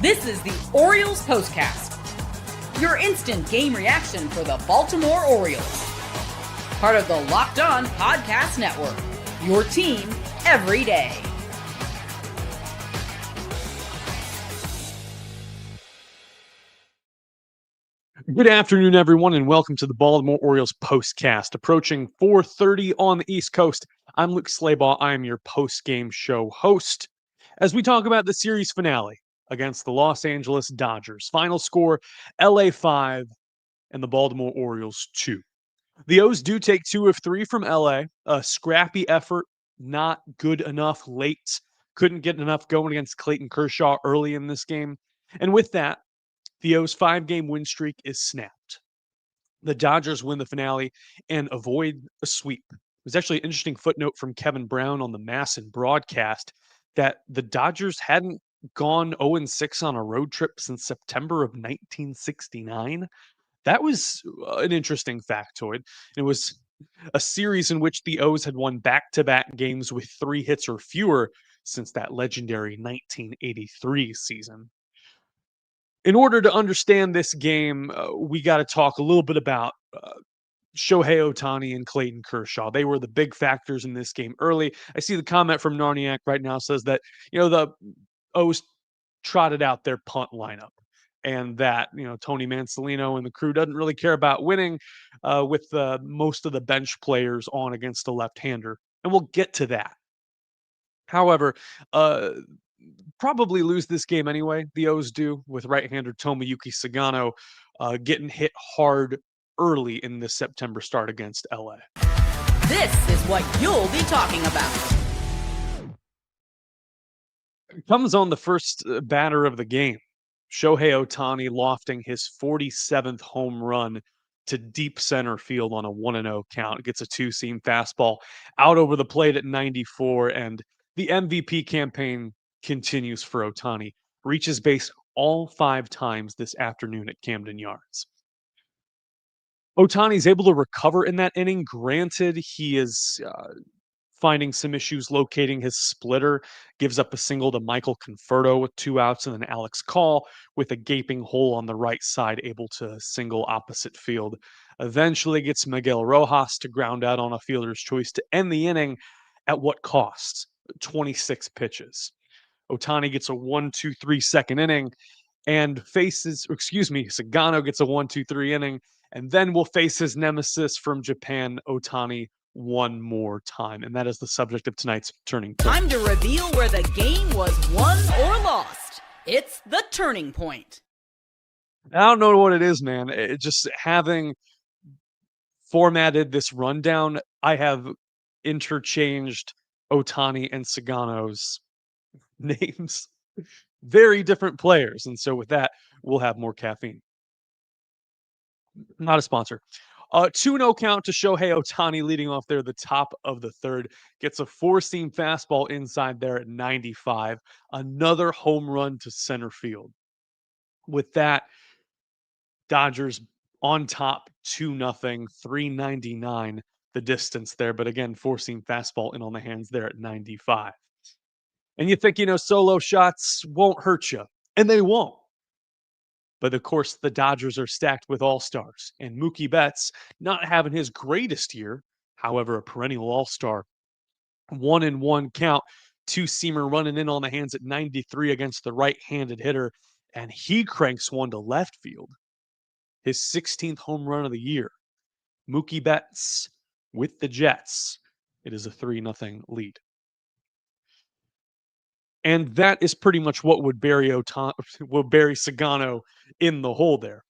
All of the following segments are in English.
This is the Orioles POSTCAST, your instant game reaction for the Baltimore Orioles. Part of the Locked On Podcast Network, your team every day. Good afternoon, everyone, and welcome to the Baltimore Orioles POSTCAST. Approaching 4:30 on the East Coast, I'm Luke Slaybaugh. I am your post-game show host as we talk about the series finale against the Los Angeles Dodgers. Final score, LA 5 and the Baltimore Orioles 2. The O's do take 2 of 3 from LA. A scrappy effort, not good enough late. Couldn't get enough going against Clayton Kershaw early in this game. And with that, the O's 5-game win streak is snapped. The Dodgers win the finale and avoid a sweep. It was actually an interesting footnote from Kevin Brown on the Masson broadcast that the Dodgers hadn't gone 0-6 on a road trip since September of 1969. That was an interesting factoid. It was a series in which the O's had won back-to-back games with 3 hits or fewer since that legendary 1983 season. In order to understand this game, we got to talk a little bit about Shohei Ohtani and Clayton Kershaw. They were the big factors in this game early. I see the comment from Narniak right now says that, the O's trotted out their punt lineup and that, Tony Mansolino and the crew doesn't really care about winning with most of the bench players on against a left-hander. And we'll get to that. However, probably lose this game anyway. The O's do, with right-hander Tomoyuki Sugano getting hit hard early in this September start against LA. This is what you'll be talking about. It comes on the first batter of the game. Shohei Ohtani lofting his 47th home run to deep center field on a 1-0 count. Gets a 2-seam fastball out over the plate at 94, and the MVP campaign continues for Ohtani. Reaches base all 5 times this afternoon at Camden Yards. Ohtani's able to recover in that inning. Granted, he is finding some issues locating his splitter. Gives up a single to Michael Conforto with 2 outs, and then Alex Call with a gaping hole on the right side, able to single opposite field. Eventually gets Miguel Rojas to ground out on a fielder's choice to end the inning at what costs? 26 pitches. Ohtani gets a 1-2-3 second inning and Sugano gets a 1-2-3 inning, and then will face his nemesis from Japan, Ohtani, one more time. And that is the subject of tonight's Turning Point. Time to reveal where the game was won or lost. It's the Turning Point. I don't know what it is, man. Just having formatted this rundown, I have interchanged Ohtani and Sugano's names. Very different players. And so with that, we'll have more caffeine. Not a sponsor. 2-0 count to Shohei Ohtani leading off there, the top of the third. Gets a 4-seam fastball inside there at 95. Another home run to center field. With that, Dodgers on top 2-0, 399 the distance there. But again, 4-seam fastball in on the hands there at 95. And you think, solo shots won't hurt you. And they won't. But of course, the Dodgers are stacked with all-stars. And Mookie Betts, not having his greatest year, however, a perennial all-star. 1-1 count, 2-seamer running in on the hands at 93 against the right-handed hitter. And he cranks one to left field. His 16th home run of the year. Mookie Betts with the Jets. It is a 3-0 lead. And that is pretty much what would bury Sugano in the hole there.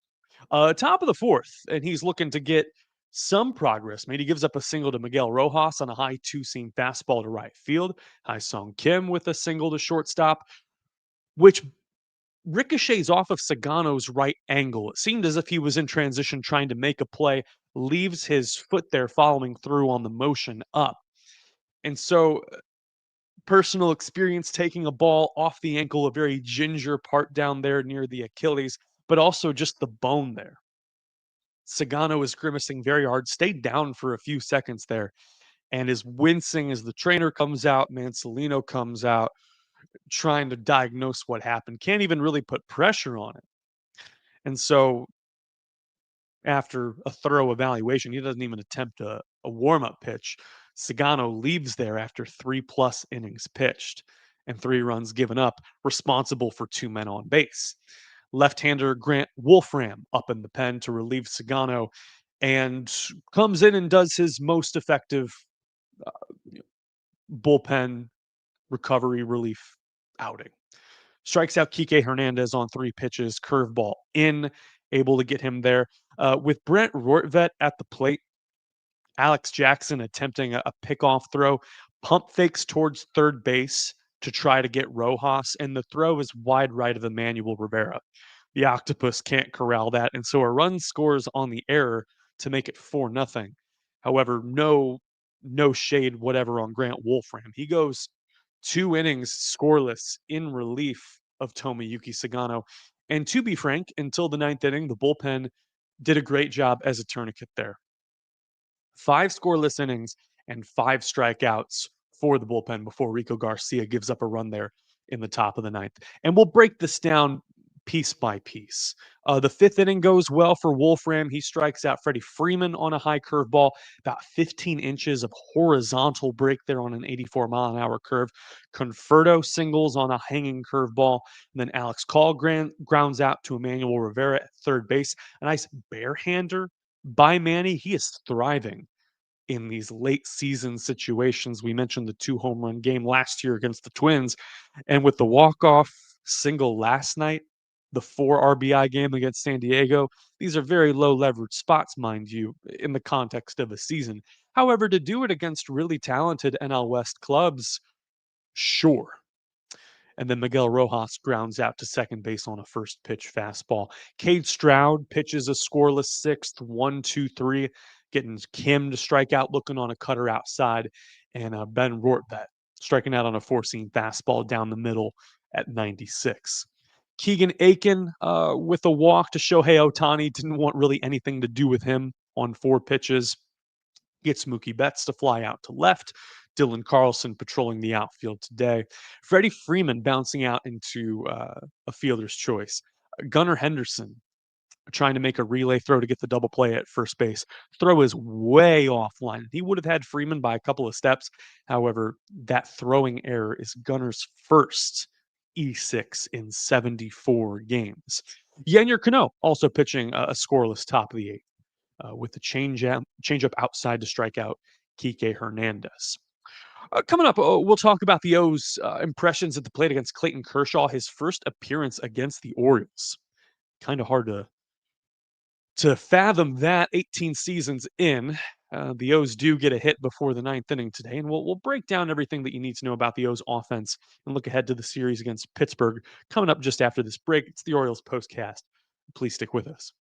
Top of the fourth, and he's looking to get some progress. Maybe he gives up a single to Miguel Rojas on a high 2-seam fastball to right field. Hai-Sung Kim with a single to shortstop, which ricochets off of Sugano's right angle. It seemed as if he was in transition trying to make a play, leaves his foot there following through on the motion up. And so personal experience taking a ball off the ankle, a very ginger part down there near the Achilles, but also just the bone there. Sugano is grimacing very hard, stayed down for a few seconds there, and is wincing as the trainer comes out, Mansolino comes out, trying to diagnose what happened, can't even really put pressure on it. And so after a thorough evaluation, he doesn't even attempt a warm-up pitch. Sugano leaves there after 3+ innings pitched and 3 runs given up, responsible for 2 men on base. Left-hander Grant Wolfram up in the pen to relieve Sugano and comes in and does his most effective bullpen recovery relief outing. Strikes out Kike Hernandez on 3 pitches, curveball in, able to get him there. With Brent Rortvedt at the plate, Alex Jackson attempting a pickoff throw, pump fakes towards third base to try to get Rojas, and the throw is wide right of Emmanuel Rivera. The Octopus can't corral that, and so a run scores on the error to make it 4-0. However, no shade whatever on Grant Wolfram. He goes 2 innings scoreless in relief of Tomoyuki Sugano. And to be frank, until the 9th inning, the bullpen did a great job as a tourniquet there. 5 scoreless innings and 5 strikeouts for the bullpen before Rico Garcia gives up a run there in the top of the 9th. And we'll break this down piece by piece. The 5th inning goes well for Wolfram. He strikes out Freddie Freeman on a high curveball, about 15 inches of horizontal break there on an 84-mile-an-hour curve. Conferto singles on a hanging curveball. And then Alex Call grounds out to Emmanuel Rivera at third base. A nice barehander by Manny. He is thriving in these late season situations. We mentioned the 2 home run game last year against the Twins. And with the walk-off single last night, the 4 RBI game against San Diego, these are very low leverage spots, mind you, in the context of a season. However, to do it against really talented NL West clubs, sure. And then Miguel Rojas grounds out to second base on a first pitch fastball. Cade Stroud pitches a scoreless 6th, 1-2-3, getting Kim to strike out looking on a cutter outside, and Ben Rortvedt striking out on a 4-seam fastball down the middle at 96. Keegan Aiken with a walk to Shohei Ohtani. Didn't want really anything to do with him on 4 pitches. Gets Mookie Betts to fly out to left. Dylan Carlson patrolling the outfield today. Freddie Freeman bouncing out into a fielder's choice. Gunnar Henderson trying to make a relay throw to get the double play at first base. Throw is way offline. He would have had Freeman by a couple of steps. However, that throwing error is Gunnar's first E6 in 74 games. Yennier Cano also pitching a scoreless top of the 8th with the changeup outside to strike out Kike Hernandez. Coming up, we'll talk about the O's impressions at the plate against Clayton Kershaw, his first appearance against the Orioles. Kind of hard to fathom that 18 seasons in. The O's do get a hit before the 9th inning today, and we'll break down everything that you need to know about the O's offense and look ahead to the series against Pittsburgh coming up just after this break. It's the Orioles postcast. Please stick with us.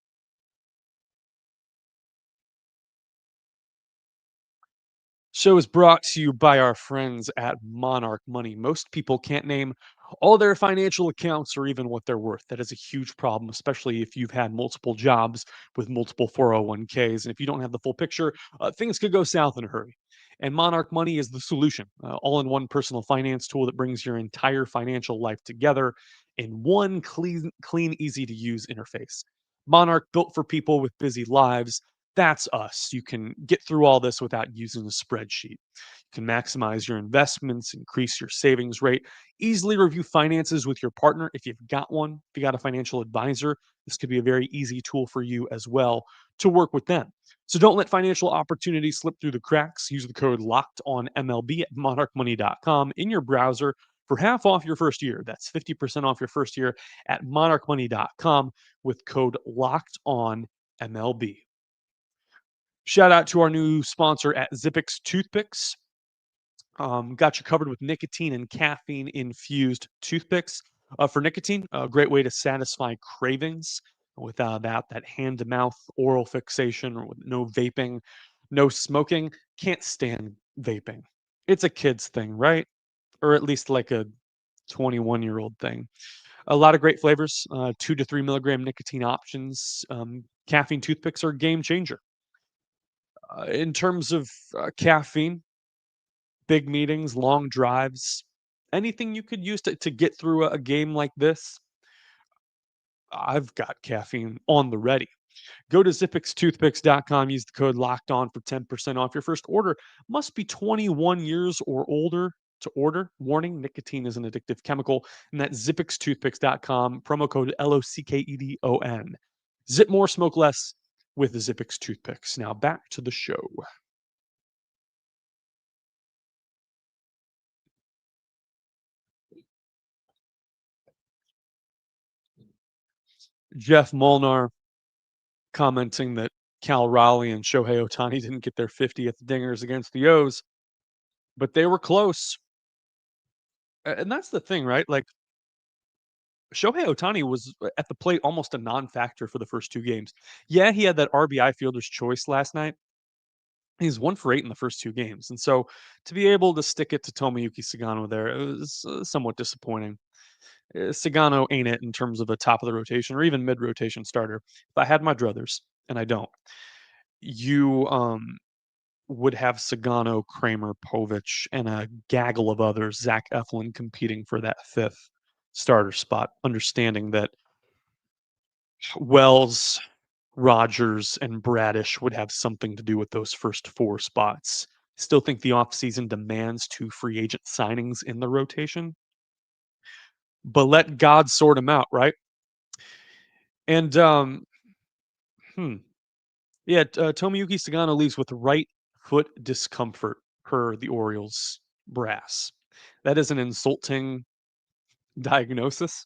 Show is brought to you by our friends at Monarch Money. Most people can't name all their financial accounts or even what they're worth. That is a huge problem, especially if you've had multiple jobs with multiple 401ks. And if you don't have the full picture, things could go south in a hurry. And Monarch Money is the solution, all-in-one personal finance tool that brings your entire financial life together in one clean, easy-to-use interface. Monarch built for people with busy lives. That's us. You can get through all this without using a spreadsheet. You can maximize your investments, increase your savings rate, easily review finances with your partner if you've got one. If you got a financial advisor, this could be a very easy tool for you as well to work with them. So don't let financial opportunities slip through the cracks. Use the code LOCKEDONMLB at monarchmoney.com in your browser for half off your first year. That's 50% off your first year at monarchmoney.com with code LOCKEDONMLB. Shout out to our new sponsor at Zippix Toothpicks. Got you covered with nicotine and caffeine infused toothpicks. For nicotine, a great way to satisfy cravings without that hand to mouth oral fixation, or with no vaping, no smoking. Can't stand vaping. It's a kid's thing, right? Or at least like a 21-year-old thing. A lot of great flavors, 2 to 3 milligram nicotine options. Caffeine toothpicks are a game changer. In terms of caffeine, big meetings, long drives, anything you could use to get through a game like this, I've got caffeine on the ready. Go to zippixtoothpicks.com, use the code locked on for 10% off your first order. Must be 21 years or older to order. Warning, nicotine is an addictive chemical. And that's zippixtoothpicks.com, promo code LOCKEDON. Zip more, smoke less with the Zippix toothpicks. Now back to the show. Jeff Molnar commenting that Cal Raleigh and Shohei Ohtani didn't get their 50th dingers against the O's, but they were close. And that's the thing, right? Like, Shohei Ohtani was at the plate almost a non-factor for the first two games. Yeah, he had that RBI fielder's choice last night. He's 1 for 8 in the first two games. And so to be able to stick it to Tomoyuki Sugano there, it was somewhat disappointing. Sugano ain't it in terms of a top of the rotation or even mid rotation starter. If I had my druthers, and I don't, you would have Sugano, Kramer, Povich, and a gaggle of others, Zach Eflin, competing for that fifth starter spot, understanding that Wells, Rogers, and Bradish would have something to do with those first four spots. Still think the offseason demands 2 free agent signings in the rotation, but let God sort them out, right? And hmm, yeah, Tomoyuki Sugano leaves with right foot discomfort per the Orioles brass. That is an insulting diagnosis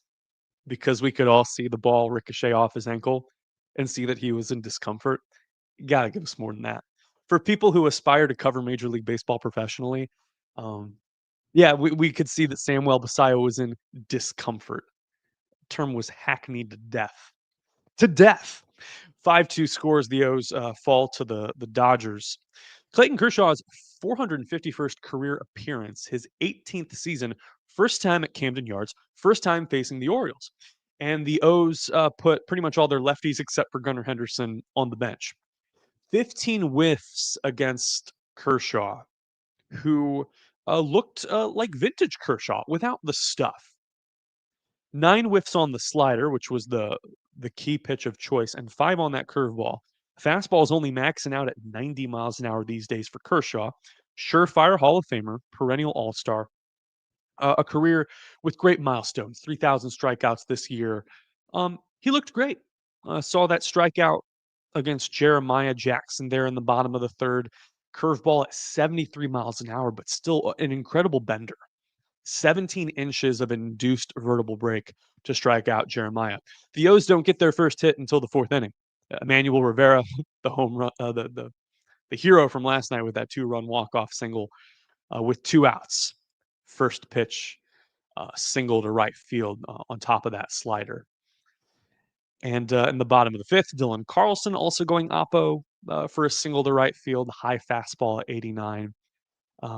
because we could all see the ball ricochet off his ankle and see that he was in discomfort. You gotta give us more than that. For people who aspire to cover Major League Baseball professionally, um, yeah, we could see that Samuel Basayo was in discomfort. Term was hackneyed to death. To death. 5-2 scores. The O's fall to the Dodgers. Clayton Kershaw's 451st career appearance, his 18th season, first time at Camden Yards, first time facing the Orioles. And the O's put pretty much all their lefties except for Gunnar Henderson on the bench. 15 whiffs against Kershaw, who looked like vintage Kershaw without the stuff. 9 whiffs on the slider, which was the key pitch of choice, and 5 on that curveball. Fastball is only maxing out at 90 miles an hour these days for Kershaw. Surefire Hall of Famer, perennial All-Star, a career with great milestones, 3,000 strikeouts this year. He looked great. Saw that strikeout against Jeremiah Jackson there in the bottom of the third. Curveball at 73 miles an hour, but still an incredible bender. 17 inches of induced vertical break to strike out Jeremiah. The O's don't get their first hit until the 4th inning. Emmanuel Rivera, the home run, the hero from last night with that 2-run walk-off single with 2 outs. First pitch, single to right field on top of that slider. And in the bottom of the 5th, Dylan Carlson also going oppo for a single to right field, high fastball at 89.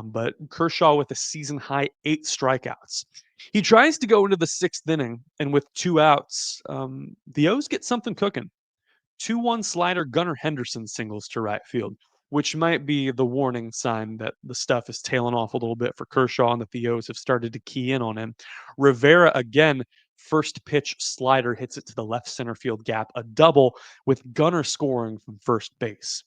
But Kershaw with a season high 8 strikeouts. He tries to go into the 6th inning, and with 2 outs, the O's get something cooking. 2-1 slider, Gunnar Henderson singles to right field, which might be the warning sign that the stuff is tailing off a little bit for Kershaw and that the O's have started to key in on him. Rivera again, first pitch slider hits it to the left center field gap, a double with Gunnar scoring from first base.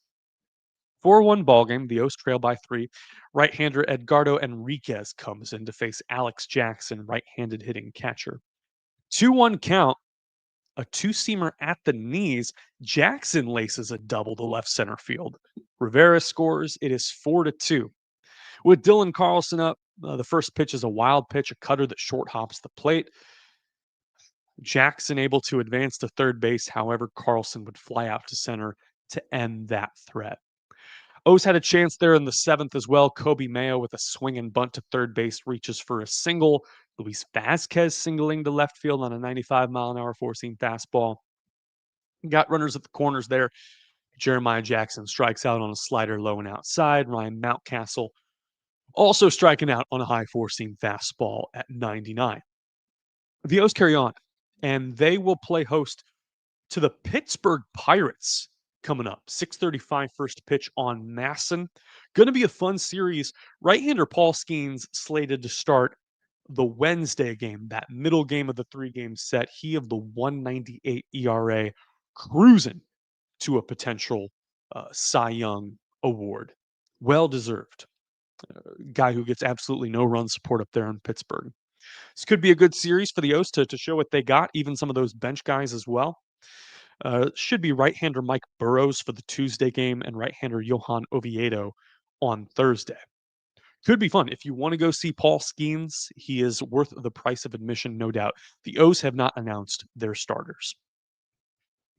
4-1 ballgame. The O's trail by 3. Right-hander Edgardo Enriquez comes in to face Alex Jackson, right-handed hitting catcher. 2-1 count. A 2-seamer at the knees. Jackson laces a double to left center field. Rivera scores. It is 4-2. With Dylan Carlson up, the first pitch is a wild pitch, a cutter that short hops the plate. Jackson able to advance to third base. However, Carlson would fly out to center to end that threat. O's had a chance there in the 7th as well. Kobe Mayo with a swing and bunt to third base reaches for a single. Luis Vasquez singling to left field on a 95-mile-an-hour four-seam fastball. Got runners at the corners there. Jeremiah Jackson strikes out on a slider low and outside. Ryan Mountcastle also striking out on a high four-seam fastball at 99. The O's carry on, and they will play host to the Pittsburgh Pirates coming up. 6:35 first pitch on Masson. Going to be a fun series. Right-hander Paul Skeens slated to start the Wednesday game, that middle game of the 3-game set, he of the 198 ERA, cruising to a potential Cy Young award. Well deserved. Guy who gets absolutely no run support up there in Pittsburgh. This could be a good series for the O's to show what they got, even some of those bench guys as well. Should be right-hander Mike Burrows for the Tuesday game and right-hander Johan Oviedo on Thursday. Could be fun. If you want to go see Paul Skeens, he is worth the price of admission, no doubt. The O's have not announced their starters.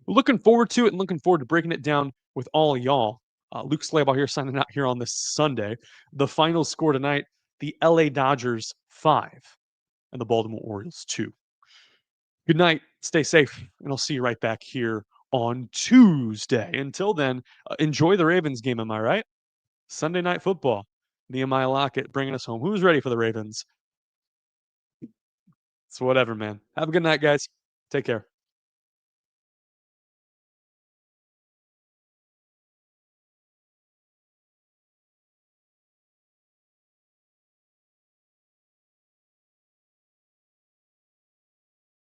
Looking forward to it and looking forward to breaking it down with all y'all. Luke Slabaugh here signing out here on this Sunday. The final score tonight, the LA Dodgers 5 and the Baltimore Orioles 2. Good night. Stay safe, and I'll see you right back here on Tuesday. Until then, enjoy the Ravens game, am I right? Sunday Night Football. Nehemiah Lockett bringing us home. Who's ready for the Ravens? It's whatever, man. Have a good night, guys. Take care.